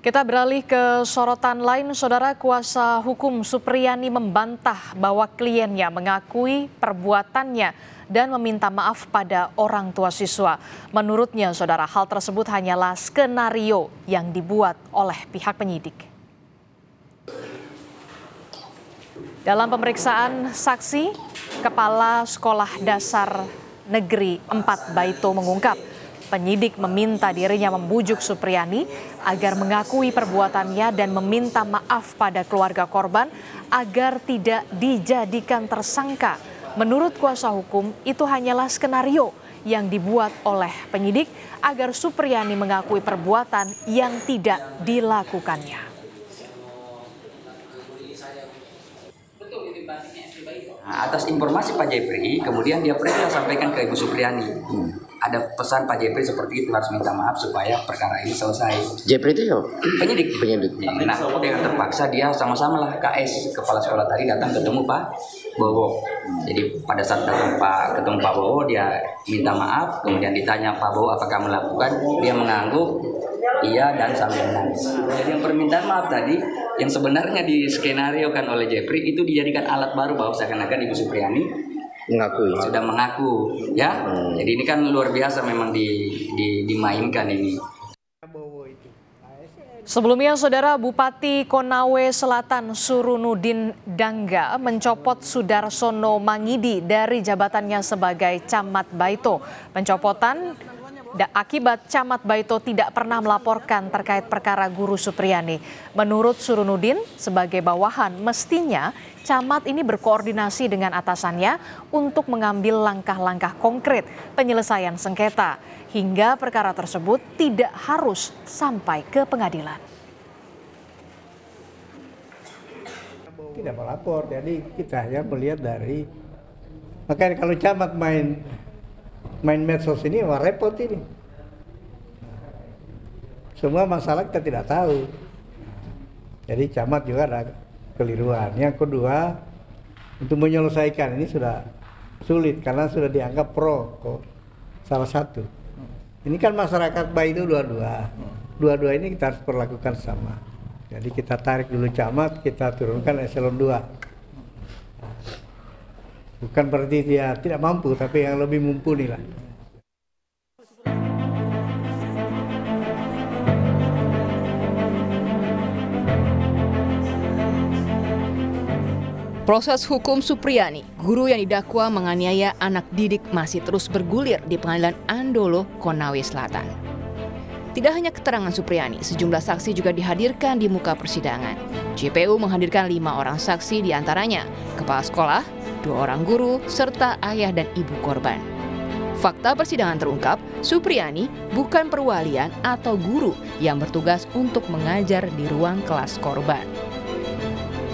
Kita beralih ke sorotan lain, Saudara. Kuasa hukum Supriyani membantah bahwa kliennya mengakui perbuatannya dan meminta maaf pada orang tua siswa. Menurutnya, Saudara, hal tersebut hanyalah skenario yang dibuat oleh pihak penyidik. Dalam pemeriksaan saksi, Kepala Sekolah Dasar Negeri 4 Baito mengungkap, penyidik meminta dirinya membujuk Supriyani agar mengakui perbuatannya dan meminta maaf pada keluarga korban agar tidak dijadikan tersangka. Menurut kuasa hukum, itu hanyalah skenario yang dibuat oleh penyidik agar Supriyani mengakui perbuatan yang tidak dilakukannya. Atas informasi Pak Jepri, kemudian dia perintah sampaikan ke Ibu Supriyani. Ada pesan Pak Jepri seperti itu, harus minta maaf supaya perkara ini selesai. Jepri itu ya? Penyidik. Penyidik. Nah, dengan terpaksa dia sama-sama lah KS, kepala sekolah tadi datang ketemu Pak Bowo. Jadi pada saat datang ketemu Pak Bowo, dia minta maaf, kemudian ditanya Pak Bowo apakah melakukan, dia mengangguk iya dan sambil menangis. Jadi yang permintaan maaf tadi yang sebenarnya diskenariokan oleh Jepri itu dijadikan alat baru bahwa seakan-akan Ibu Supriyani sudah mengaku, ya. Jadi ini kan luar biasa memang dimainkan ini. Sebelumnya, Saudara, Bupati Konawe Selatan Surunudin Dangga mencopot Sudarsono Mangidi dari jabatannya sebagai Camat Baito. Pencopotan akibat Camat Baito tidak pernah melaporkan terkait perkara guru Supriyani. Menurut Surunudin, sebagai bawahan mestinya Camat ini berkoordinasi dengan atasannya untuk mengambil langkah-langkah konkret penyelesaian sengketa, hingga perkara tersebut tidak harus sampai ke pengadilan. Tidak melapor, jadi kita hanya melihat dari, makanya kalau Camat main medsos ini, wah repot ini. Semua masalah kita tidak tahu. Jadi Camat juga ada keliruan. Yang kedua, untuk menyelesaikan ini sudah sulit karena sudah dianggap pro kok salah satu. Ini kan masyarakat baik itu dua-dua ini kita harus perlakukan sama. Jadi kita tarik dulu Camat, kita turunkan eselon 2. Bukan berarti dia tidak mampu, tapi yang lebih mumpuni lah. Proses hukum Supriyani, guru yang didakwa menganiaya anak didik, masih terus bergulir di Pengadilan Andolo, Konawe Selatan. Tidak hanya keterangan Supriyani, sejumlah saksi juga dihadirkan di muka persidangan. JPU menghadirkan 5 orang saksi, diantaranya kepala sekolah, 2 orang guru, serta ayah dan ibu korban. Fakta persidangan terungkap, Supriyani bukan perwalian atau guru yang bertugas untuk mengajar di ruang kelas korban.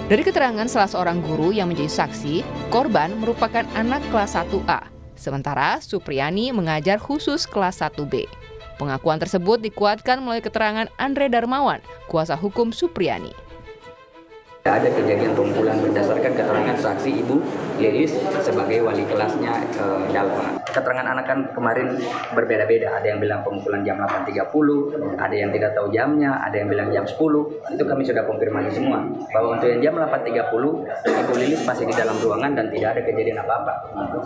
Dari keterangan salah seorang guru yang menjadi saksi, korban merupakan anak kelas 1A, sementara Supriyani mengajar khusus kelas 1B. Pengakuan tersebut dikuatkan melalui keterangan Andre Darmawan, kuasa hukum Supriyani. Ada kejadian pemukulan berdasarkan keterangan saksi Ibu Lilis sebagai wali kelasnya Dalma. Keterangan anak kan kemarin berbeda-beda. Ada yang bilang pemukulan jam 8.30, ada yang tidak tahu jamnya, ada yang bilang jam 10. Itu kami sudah konfirmasi semua. Bahwa untuk yang jam 8.30, Ibu Lilis masih di dalam ruangan dan tidak ada kejadian apa-apa.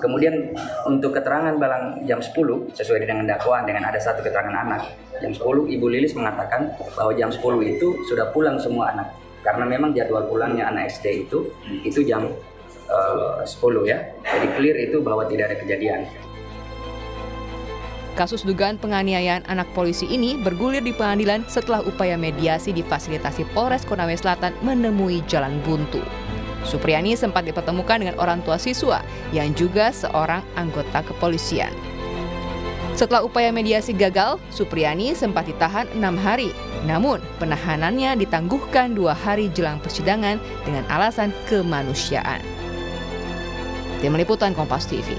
Kemudian untuk keterangan bilang jam 10, sesuai dengan dakwaan dengan ada satu keterangan anak. Jam 10, Ibu Lilis mengatakan bahwa jam 10 itu sudah pulang semua anak. Karena memang jadwal pulangnya anak SD itu jam 10 ya. Jadi clear itu bahwa tidak ada kejadian. Kasus dugaan penganiayaan anak polisi ini bergulir di pengadilan setelah upaya mediasi difasilitasi Polres Konawe Selatan menemui jalan buntu. Supriyani sempat dipertemukan dengan orang tua siswa yang juga seorang anggota kepolisian. Setelah upaya mediasi gagal, Supriyani sempat ditahan 6 hari. Namun, penahanannya ditangguhkan 2 hari jelang persidangan dengan alasan kemanusiaan. Tim Liputan Kompas TV.